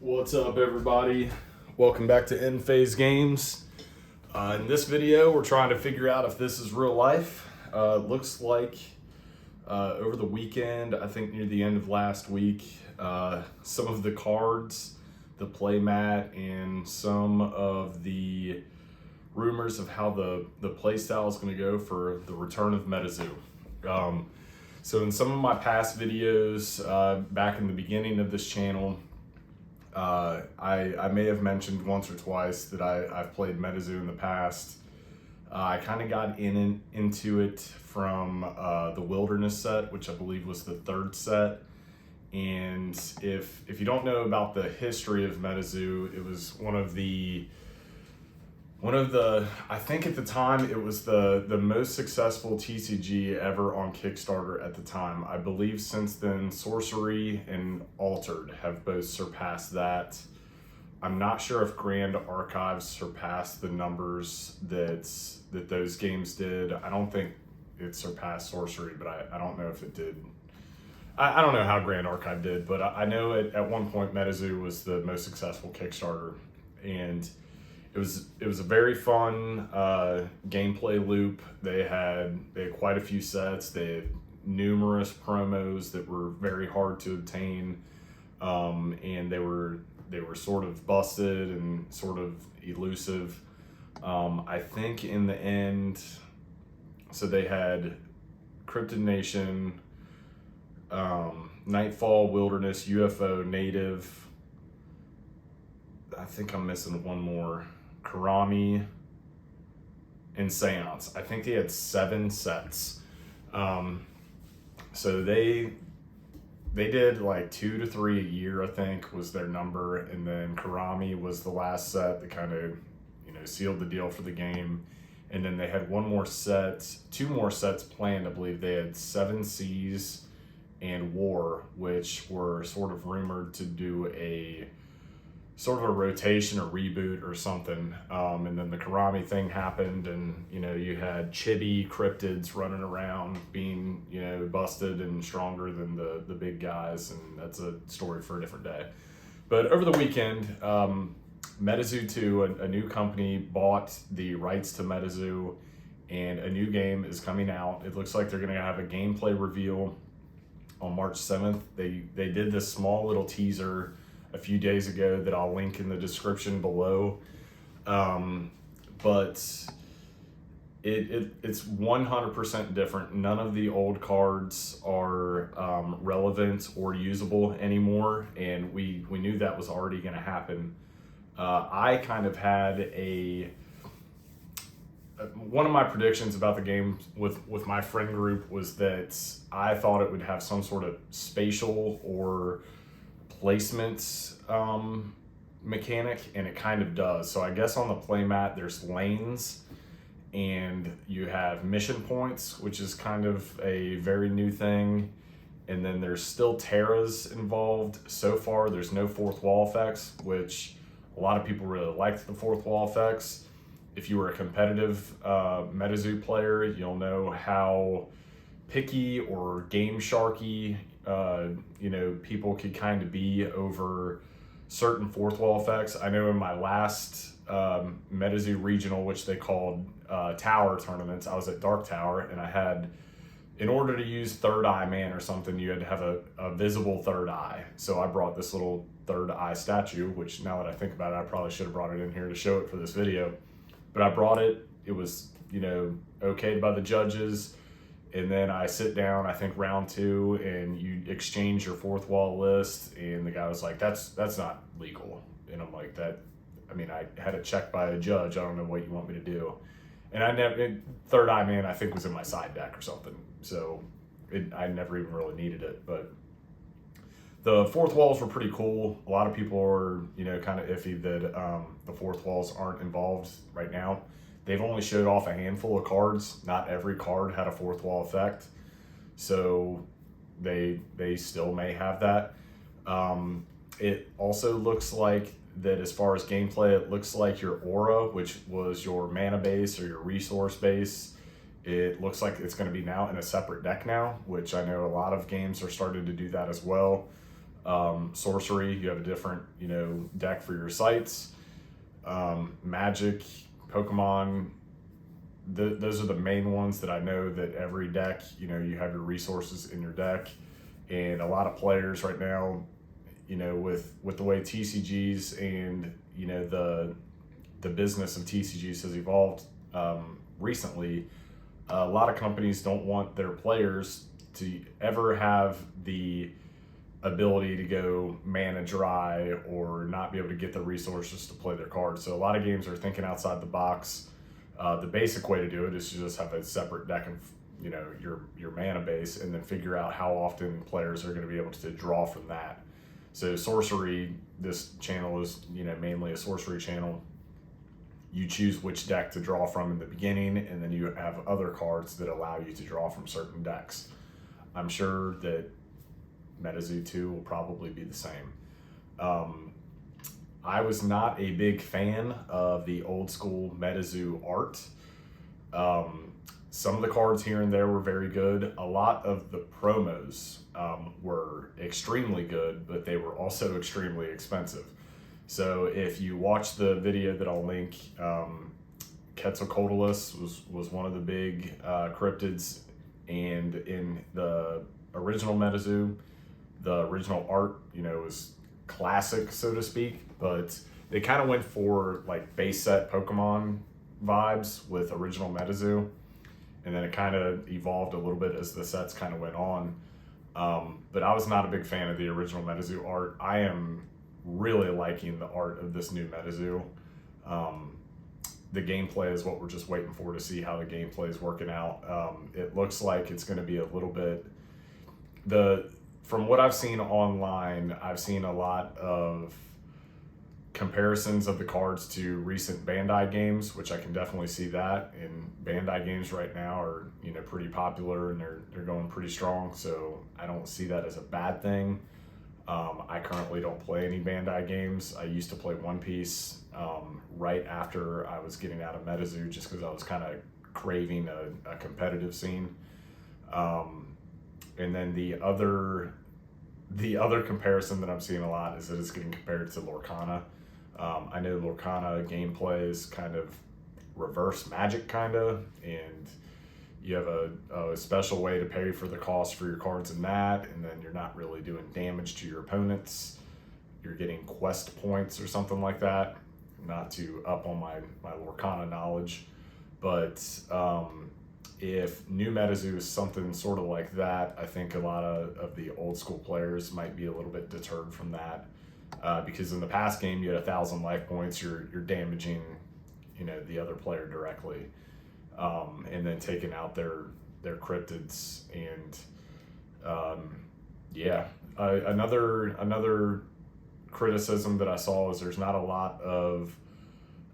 What's up, everybody? Welcome back to EndFaze Games. In this video, we're trying to figure out if this is real life. It looks like over the weekend, I think near the end of last week, some of the cards, the playmat, and some of the rumors of how the playstyle is going to go for the return of Metazoo. So in some of my past videos, back in the beginning of this channel, I may have mentioned once or twice that I've played Metazoo in the past. I kind of got into it from the Wilderness set, which I believe was the third set. And if you don't know about the history of Metazoo, it was one of the I think at the time it was the most successful TCG ever on Kickstarter at the time. I believe since then Sorcery and Altered have both surpassed that. I'm not sure if Grand Archives surpassed the numbers that those games did. I don't think it surpassed Sorcery, but I don't know if it did. I don't know how Grand Archive did, but I know at one point Metazoo was the most successful Kickstarter, and it was a very fun gameplay loop. They had quite a few sets. They had numerous promos that were very hard to obtain, and they were sort of busted and sort of elusive. I think in the end, so they had Cryptid Nation, Nightfall, Wilderness, UFO, Native. I think I'm missing one more. Karami and Seance. I think they had 7 sets. So they did like 2 to 3 a year, I think was their number, and then Karami was the last set that kind of sealed the deal for the game. And then they had 2 more sets planned. I believe they had 7 Seas and War, which were sort of rumored to do a sort of a rotation or reboot or something. And then the Karami thing happened, and you had chibi cryptids running around being busted and stronger than the big guys, and that's a story for a different day. But over the weekend, Metazoo 2, a new company, bought the rights to Metazoo, and a new game is coming out. It looks like they're going to have a gameplay reveal on March 7th. They did this small little teaser a few days ago that I'll link in the description below. But it's 100% different. None of the old cards are relevant or usable anymore, and we knew that was already going to happen. I kind of had one of my predictions about the game with my friend group was that I thought it would have some sort of spatial or placement mechanic, and it kind of does. So I guess on the playmat there's lanes, and you have mission points, which is kind of a very new thing, and then there's still terras involved. So far there's no fourth wall effects, which a lot of people really liked the fourth wall effects. If you were a competitive Metazoo player, you'll know how picky or game sharky people could kind of be over certain fourth wall effects. I know in my last Metazoo regional, which they called tower tournaments, I was at Dark Tower, and I had, in order to use third eye man or something, you had to have a visible third eye. So I brought this little third eye statue, which now that I think about it, I probably should have brought it in here to show it for this video. But I brought it. It was okayed by the judges. And then I sit down, I think round 2, and you exchange your fourth wall list, and the guy was like, that's not legal. And I'm like, I had it checked by a judge. I don't know what you want me to do. And third eye man, I think, was in my side deck or something. So I never even really needed it. But the fourth walls were pretty cool. A lot of people are, kind of iffy that the fourth walls aren't involved right now. They've only showed off a handful of cards. Not every card had a fourth wall effect, so they still may have that. It also looks like that as far as gameplay, it looks like your aura, which was your mana base or your resource base, it looks like it's going to be now in a separate deck now, which I know a lot of games are starting to do that as well. Sorcery, you have a different, deck for your sites. Magic, Pokemon, those are the main ones that I know that every deck, you have your resources in your deck. And a lot of players right now, with the way TCGs and, the business of TCGs has evolved recently, a lot of companies don't want their players to ever have the ability to go mana dry or not be able to get the resources to play their cards. So a lot of games are thinking outside the box. The basic way to do it is to just have a separate deck of your mana base, and then figure out how often players are going to be able to draw from that. So sorcery, this channel is mainly a sorcery channel. You choose which deck to draw from in the beginning, and then you have other cards that allow you to draw from certain decks. I'm sure that Metazoo 2 will probably be the same. I was not a big fan of the old school Metazoo art. Some of the cards here and there were very good. A lot of the promos were extremely good, but they were also extremely expensive. So if you watch the video that I'll link, Quetzalcoatlus was one of the big cryptids, and in the original Metazoo, the original art, was classic, so to speak, but they kind of went for like base set Pokemon vibes with original Metazoo, and then it kind of evolved a little bit as the sets kind of went on. But I was not a big fan of the original Metazoo art. I am really liking the art of this new Metazoo. The gameplay is what we're just waiting for to see how the gameplay is working out. It looks like it's going to be a little bit from what I've seen online, I've seen a lot of comparisons of the cards to recent Bandai games, which I can definitely see that. And Bandai games right now are, pretty popular, and they're going pretty strong. So I don't see that as a bad thing. I currently don't play any Bandai games. I used to play One Piece right after I was getting out of Metazoo, just because I was kind of craving a competitive scene. And then the other comparison that I'm seeing a lot is that it's getting compared to Lorcana. I know Lorcana gameplay is kind of reverse Magic, and you have a special way to pay for the cost for your cards in that, and then you're not really doing damage to your opponents. You're getting quest points or something like that. Not to up on my Lorcana knowledge, but if new Metazoo is something sort of like that, I think a lot of the old school players might be a little bit deterred from that, because in the past game you had 1,000 life points. You're damaging, the other player directly, and then taking out their cryptids. And another criticism that I saw is there's not a lot of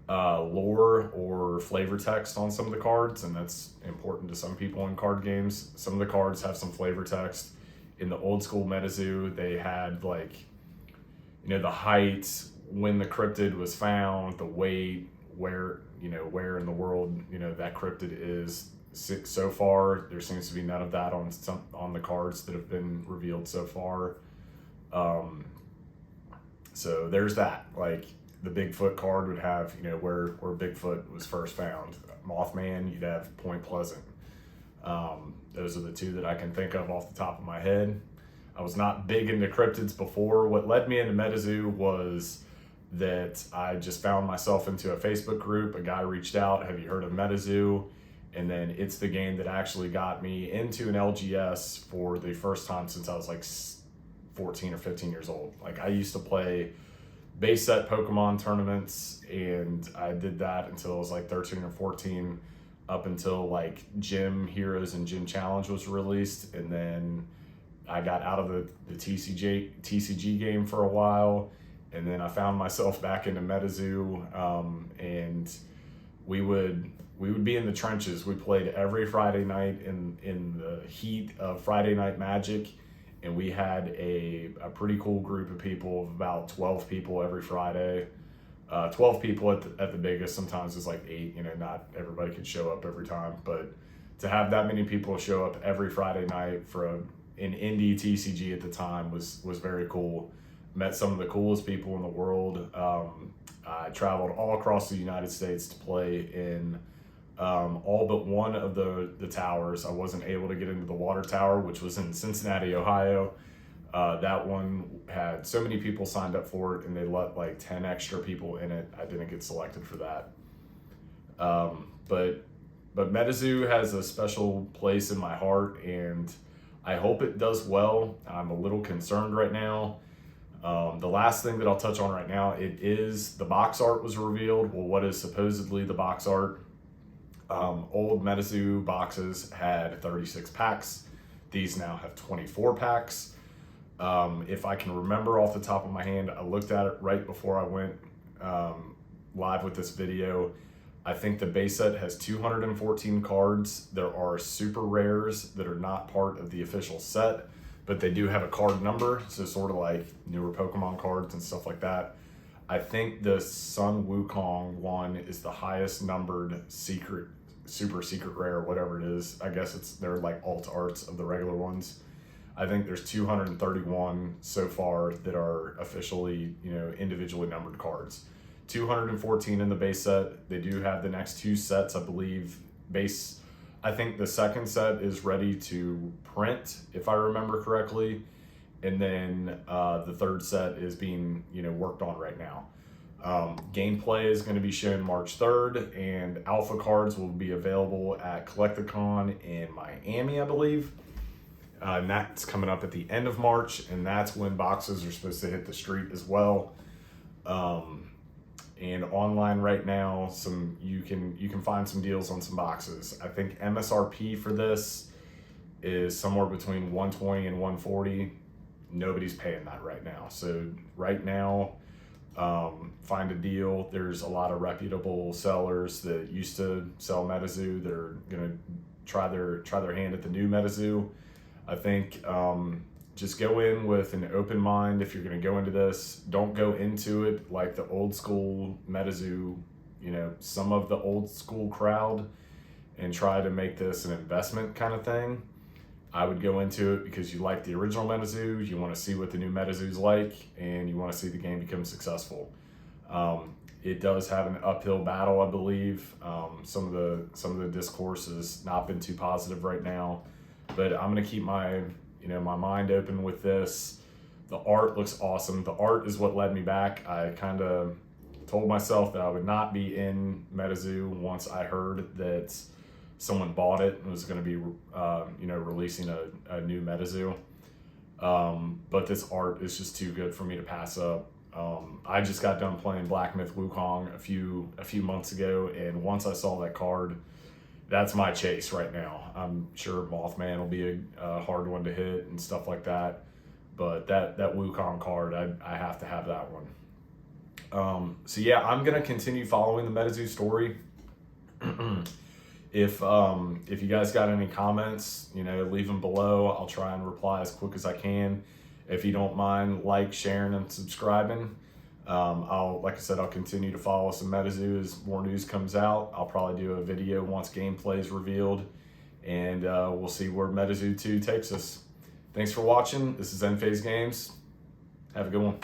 lore or flavor text on some of the cards, and that's important to some people in card games. Some of the cards have some flavor text. In the old school Metazoo, they had the height, when the cryptid was found, the weight, where in the world that cryptid is. So far, there seems to be none of that on the cards that have been revealed so far. So there's that. The Bigfoot card would have, where Bigfoot was first found. Mothman, you'd have Point Pleasant. Those are the two that I can think of off the top of my head. I was not big into cryptids before. What led me into Metazoo was that I just found myself into a Facebook group. A guy reached out, have you heard of Metazoo? And then it's the game that actually got me into an LGS for the first time since I was 14 or 15 years old. I used to play base set Pokemon tournaments, and I did that until I was 13 or 14, up until Gym Heroes and Gym Challenge was released. And then I got out of the TCG game for a while, and then I found myself back into Metazoo, and we would be in the trenches. We played every Friday night in the heat of Friday Night Magic, and we had a pretty cool group of people of about 12 people every Friday. 12 people at the biggest. Sometimes it's 8. Not everybody could show up every time, but to have that many people show up every Friday night for an indie TCG at the time was very cool. Met some of the coolest people in the world. I traveled all across the United States to play in all but one of the towers. I wasn't able to get into the water tower, which was in Cincinnati, Ohio. That one had so many people signed up for it, and they let like 10 extra people in it. I didn't get selected for that. But Metazoo has a special place in my heart, and I hope it does well. I'm a little concerned right now. The last thing that I'll touch on right now, it is the box art was revealed. Well, what is supposedly the box art? Old Metazoo boxes had 36 packs. These now have 24 packs. If I can remember off the top of my hand, I looked at it right before I went live with this video. I think the base set has 214 cards. There are super rares that are not part of the official set, but they do have a card number, so sort of like newer Pokemon cards and stuff like that. I think the Sun Wukong one is the highest numbered super secret rare, whatever it is. I guess they're like alt arts of the regular ones. I think there's 231 so far that are officially, individually numbered cards. 214 in the base set. They do have the next two sets, I believe. I think the second set is ready to print, if I remember correctly. And then the third set is being, worked on right now. Gameplay is going to be shown March 3rd, and alpha cards will be available at Collecticon in Miami, I believe. And that's coming up at the end of March, and that's when boxes are supposed to hit the street as well. And online right now, you can find some deals on some boxes. I think MSRP for this is somewhere between $120 and $140. Nobody's paying that right now. So right now, find a deal. There's a lot of reputable sellers that used to sell Metazoo that are gonna try their hand at the new Metazoo. I think just go in with an open mind. If you're going to go into this, don't go into it like the old school Metazoo, some of the old school crowd, and try to make this an investment kind of thing. I would go into it because you like the original Metazoo, you want to see what the new Metazoo's like, and you want to see the game become successful. It does have an uphill battle, I believe. Some of the discourse has not been too positive right now, but I'm going to keep my my mind open with this. The art looks awesome. The art is what led me back. I kind of told myself that I would not be in Metazoo once I heard that someone bought it and was going to be, releasing a new Metazoo. But this art is just too good for me to pass up. I just got done playing Black Myth Wukong a few months ago, and once I saw that card, that's my chase right now. I'm sure Mothman will be a hard one to hit and stuff like that, but that Wukong card, I have to have that one. So yeah, I'm gonna continue following the Metazoo story. If you guys got any comments, leave them below. I'll try and reply as quick as I can. If you don't mind, sharing, and subscribing. Like I said, I'll continue to follow some Metazoo as more news comes out. I'll probably do a video once gameplay is revealed, and we'll see where Metazoo 2 takes us. Thanks for watching. This is EndFaze Games. Have a good one.